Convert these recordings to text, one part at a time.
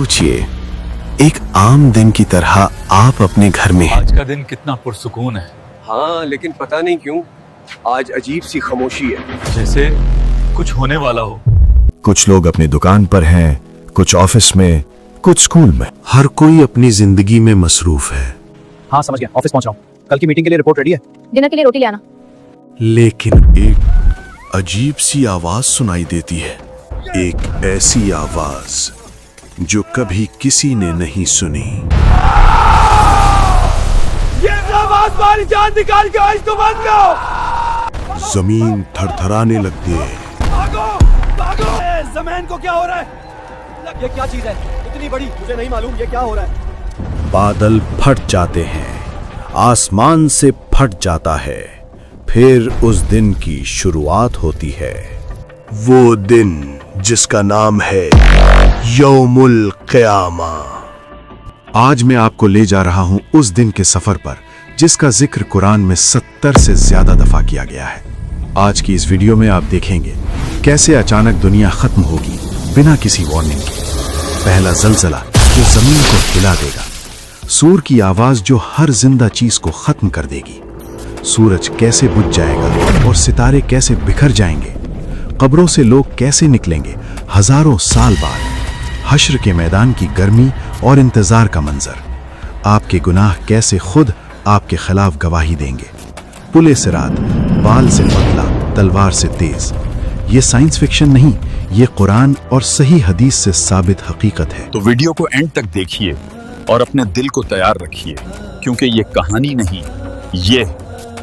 सोचिए, एक आम दिन की तरह आप अपने घर में हैं। आज का दिन कितना पुरसुकून है। हाँ, लेकिन पता नहीं क्यों आज अजीब सी खामोशी है, जैसे कुछ होने वाला हो। कुछ लोग अपनी दुकान पर हैं, कुछ ऑफिस में, कुछ स्कूल में। हर कोई अपनी जिंदगी में मसरूफ है। हाँ समझ गया, ऑफिस पहुंच रहा हूँ। कल की मीटिंग के लिए रिपोर्ट रेडी है। डिनर के लिए रोटी ले आना। लेकिन एक अजीब सी आवाज सुनाई देती है, एक ऐसी आवाज जो कभी किसी ने नहीं सुनी। ये आवाज हमारी जान निकाल के आज तो बंद करो। जमीन थरथराने लगती है। भागो भागो, जमीन को क्या हो रहा है? ये क्या चीज है इतनी बड़ी, मुझे नहीं मालूम ये क्या हो रहा है। बादल फट जाते हैं, आसमान से फट जाता है। फिर उस दिन की शुरुआत होती है, वो दिन जिसका नाम है यौमुल क़यामा। आज मैं आपको ले जा रहा हूं उस दिन के सफर पर जिसका जिक्र कुरान में 70 से ज्यादा दफा किया गया है। आज की इस वीडियो में आप देखेंगे कैसे अचानक दुनिया खत्म होगी बिना किसी वार्निंग के। पहला ज़लज़ला जो जमीन को हिला देगा, सूर की आवाज जो हर जिंदा चीज को खत्म कर देगी, सूरज कैसे बुझ जाएगा और सितारे कैसे बिखर जाएंगे, कब्रों से लोग कैसे निकलेंगे हजारों साल बाद, हश्र के मैदान की गर्मी और इंतजार का मंजर, आपके गुनाह कैसे खुद आपके खिलाफ गवाही देंगे। पुले सिरात, बाल से पतला तलवार से तेज। ये साइंस फिक्शन नहीं, ये कुरान और सही हदीस से साबित हकीकत है। तो वीडियो को एंड तक देखिए और अपने दिल को तैयार रखिए, क्योंकि ये कहानी नहीं, ये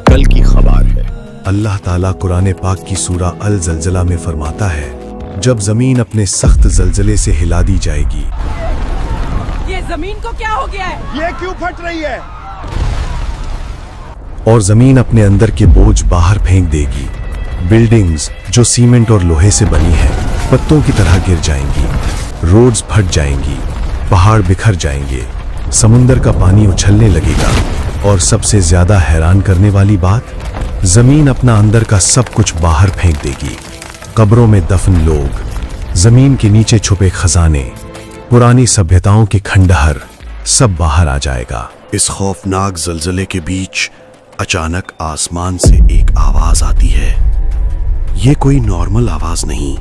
कल की खबर है। अल्लाह ताला कुरान पाक की सूरा अल ज़लज़ला में फरमाता है, जब जमीन अपने सख्त ज़लज़ले से हिला दी जाएगी। ये जमीन को क्या हो गया है? ये क्यों फट रही है? और जमीन अपने अंदर के बोझ बाहर फेंक देगी। बिल्डिंग्स जो सीमेंट और लोहे से बनी है पत्तों की तरह गिर जाएंगी, रोड्स फट जाएंगी, पहाड़ बिखर जाएंगे, समुंदर का पानी उछलने लगेगा। और सबसे ज्यादा हैरान करने वाली बात, जमीन अपना अंदर का सब कुछ बाहर फेंक देगी। कब्रों में दफन लोग, जमीन के नीचे छुपे खजाने, पुरानी सभ्यताओं के खंडहर, सब बाहर आ जाएगा। इस खौफनाक ज़लज़ले के बीच अचानक आसमान से एक आवाज आती है। ये कोई नॉर्मल आवाज नहीं,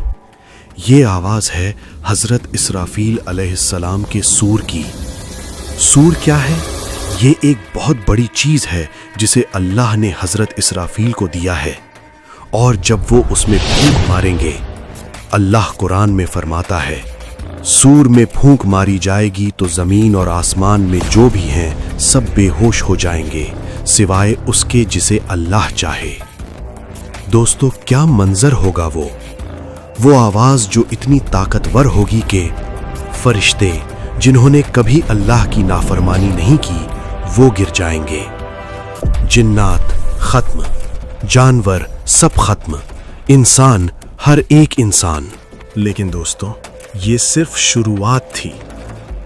ये आवाज है हजरत इसराफील अलैहिस्सलाम के सूर की। सूर क्या है? ये एक बहुत बड़ी चीज है जिसे अल्लाह ने हजरत इसराफील को दिया है, और जब वो उसमें फूंक मारेंगे, अल्लाह कुरान में फरमाता है, सूर में फूंक मारी जाएगी तो जमीन और आसमान में जो भी हैं सब बेहोश हो जाएंगे सिवाय उसके जिसे अल्लाह चाहे। दोस्तों, क्या मंजर होगा वो आवाज जो इतनी ताकतवर होगी कि फरिश्ते जिन्होंने कभी अल्लाह की नाफरमानी नहीं की वो गिर जाएंगे। जिन्नात खत्म, जानवर सब खत्म, इंसान हर एक इंसान। लेकिन दोस्तों, ये सिर्फ शुरुआत थी।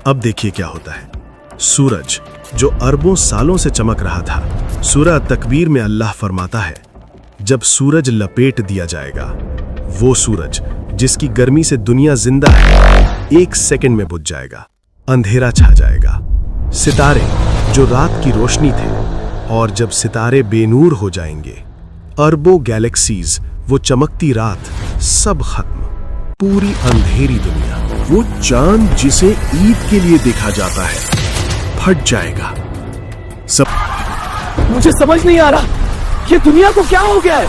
अब देखिए क्या होता है। सूरज जो अरबों सालों से चमक रहा था, सूरह तकवीर में अल्लाह फरमाता है, जब सूरज लपेट दिया जाएगा, वो सूरज जिसकी गर्मी से दुनिया जिंदा है, 1 सेकंड में बुझ जाएगा, अंधेरा छा जाएगा। सितारे जो रात की रोशनी थे, और जब सितारे बेनूर हो जाएंगे, अरबों गैलेक्सीज, वो चमकती रात, सब खत्म, पूरी अंधेरी दुनिया। वो चांद जिसे ईद के लिए देखा जाता है फट जाएगा। सब मुझे समझ नहीं आ रहा ये दुनिया को क्या हो गया है।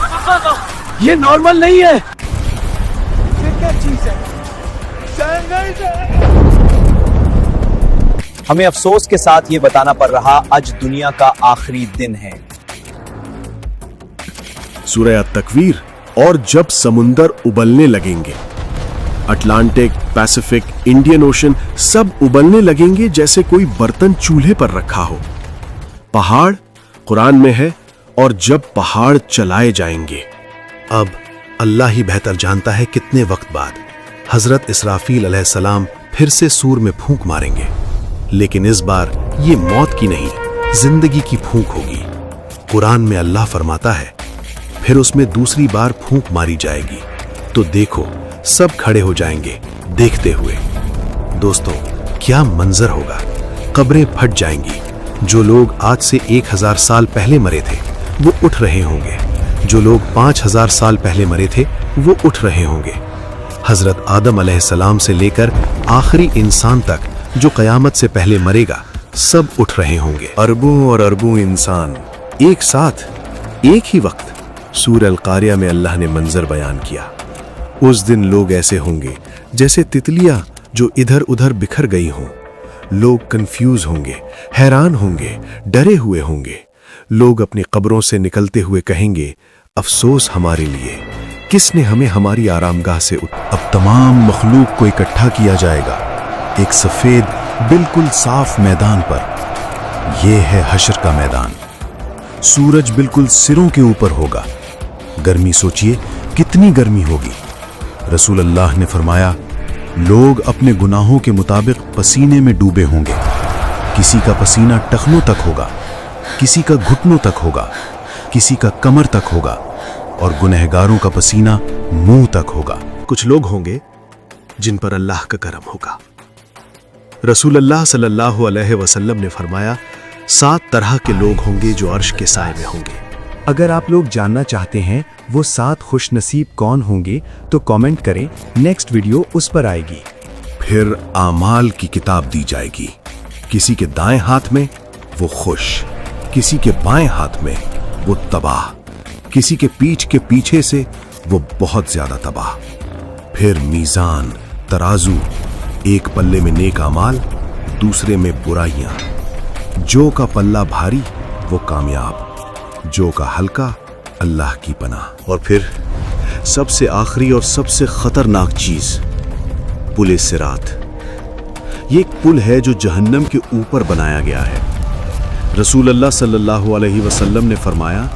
ये नॉर्मल नहीं है। ये क्या चीज है? हमें अफसोस के साथ ये बताना पड़ रहा, आज दुनिया का आखिरी दिन है। सूरह तकवीर। और जब समुंदर उबलने लगेंगे, अटलांटिक, पैसिफिक, इंडियन ओशन सब उबलने लगेंगे जैसे कोई बर्तन चूल्हे पर रखा हो। पहाड़ कुरान में है, और जब पहाड़ चलाए जाएंगे। अब अल्लाह ही बेहतर जानता है कितने वक्त बाद हजरत इसराफील अलैहिस्सलाम फिर से सूर में फूंक मारेंगे, लेकिन इस बार ये मौत की नहीं, जिंदगी की फूंक होगी। कुरान में अल्लाह फरमाता है, फिर उसमें दूसरी बार फूंक मारी जाएगी तो देखो सब खड़े हो जाएंगे देखते हुए। दोस्तों, क्या मंजर होगा। कब्रें फट जाएंगी। जो लोग आज से 1000 साल पहले मरे थे वो उठ रहे होंगे। जो लोग 5000 साल पहले मरे थे वो उठ रहे होंगे। हजरत आदम अलैहिस्सलाम से लेकर आखिरी इंसान तक जो कयामत से पहले मरेगा सब उठ रहे होंगे। अरबों और अरबों इंसान एक साथ एक ही वक्त। सूरह अल-कारिया में अल्लाह ने मंजर बयान किया। उस दिन लोग ऐसे होंगे जैसे तितलियां जो इधर उधर बिखर गई हों। लोग कंफ्यूज होंगे, हैरान होंगे, डरे हुए होंगे। लोग अपनी कब्रों से निकलते हुए कहेंगे, अफसोस हमारे लिए, किसने हमें हमारी आरामगाह से अब तमाम मखलूक को इकट्ठा किया जाएगा एक सफेद बिल्कुल साफ मैदान पर। यह है हश्र का मैदान। सूरज बिल्कुल सिरों के ऊपर होगा। गर्मी सोचिए कितनी गर्मी होगी। रसूल अल्लाह ने फरमाया, लोग अपने गुनाहों के मुताबिक पसीने में डूबे होंगे। किसी का पसीना टखनों तक होगा, किसी का घुटनों तक होगा, किसी का कमर तक होगा और गुनहगारों का पसीना मुंह तक होगा। कुछ लोग होंगे जिन पर अल्लाह का करम होगा। रसूल अल्लाह सल्लल्लाहु अलैहि वसल्लम ने फरमाया, 7 तरह के लोग होंगे जो अर्श के साए में होंगे। अगर आप लोग जानना चाहते हैं वो 7 खुशनसीब कौन होंगे तो कमेंट करें, नेक्स्ट वीडियो उस पर आएगी। फिर आमाल की किताब दी जाएगी। किसी के दाएं हाथ में वो खुश, किसी के बाएं हाथ में वो तबाह, किसी के पीठ के पीछे से वो बहुत ज्यादा तबाह। फिर मीजान, तराजू, एक पल्ले में नेक आमाल, दूसरे में बुराइयां। जो का पल्ला भारी वो कामयाब, जो का हल्का अल्लाह की पनाह। और फिर सबसे आखिरी और सबसे खतरनाक चीज, पुल सिरात। ये एक पुल है जो जहन्नम के ऊपर बनाया गया है। रसूल अल्लाह सल्लल्लाहु अलैहि वसल्लम ने फरमाया,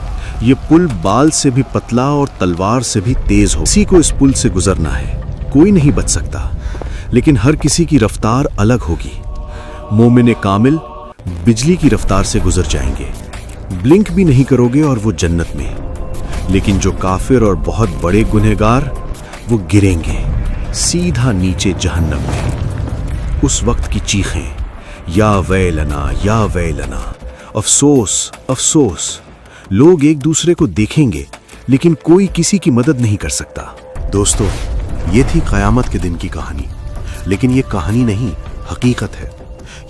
ये पुल बाल से भी पतला और तलवार से भी तेज हो। किसी को इस पुल से गुजरना है, कोई नहीं बच सकता, लेकिन हर किसी की रफ्तार अलग होगी। मोमिन कामिल बिजली की रफ्तार से गुजर जाएंगे, ब्लिंक भी नहीं करोगे और वो जन्नत में। लेकिन जो काफिर और बहुत बड़े गुनहगार वो गिरेंगे सीधा नीचे जहन्नम में। उस वक्त की चीखें, या वैलना या वैलना, अफसोस अफसोस। लोग एक दूसरे को देखेंगे लेकिन कोई किसी की मदद नहीं कर सकता। दोस्तों, ये थी क़यामत के दिन की कहानी, लेकिन ये कहानी नहीं, हकीकत है।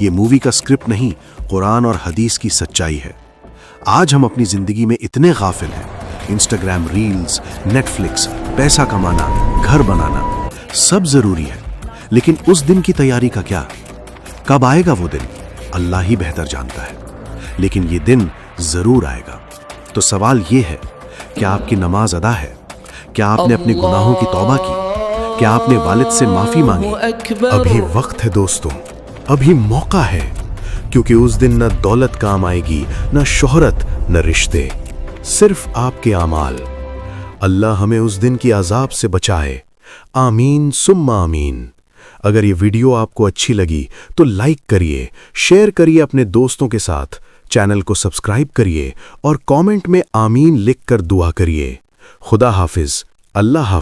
ये मूवी का स्क्रिप्ट नहीं, कुरान और हदीस की सच्चाई है। आज हम अपनी जिंदगी में इतने गाफिल हैं, इंस्टाग्राम रील्स, नेटफ्लिक्स, पैसा कमाना, घर बनाना सब जरूरी है, लेकिन उस दिन की तैयारी का क्या? कब आएगा वो दिन? अल्लाह ही बेहतर जानता है, लेकिन ये दिन जरूर आएगा। तो सवाल ये है, क्या आपकी नमाज अदा है? क्या आपने अपने गुनाहों की तौबा की? क्या आपने वालिद से माफी मांगी? अभी वक्त है दोस्तों, अभी मौका है, क्योंकि उस दिन न दौलत काम आएगी, न शोहरत, न रिश्ते, सिर्फ आपके आमाल। अल्लाह हमें उस दिन की अजाब से बचाए। आमीन सुम्मा आमीन। अगर ये वीडियो आपको अच्छी लगी तो लाइक करिए, शेयर करिए अपने दोस्तों के साथ, चैनल को सब्सक्राइब करिए और कमेंट में आमीन लिखकर दुआ करिए। खुदा हाफिज। अल्लाह हाफिज।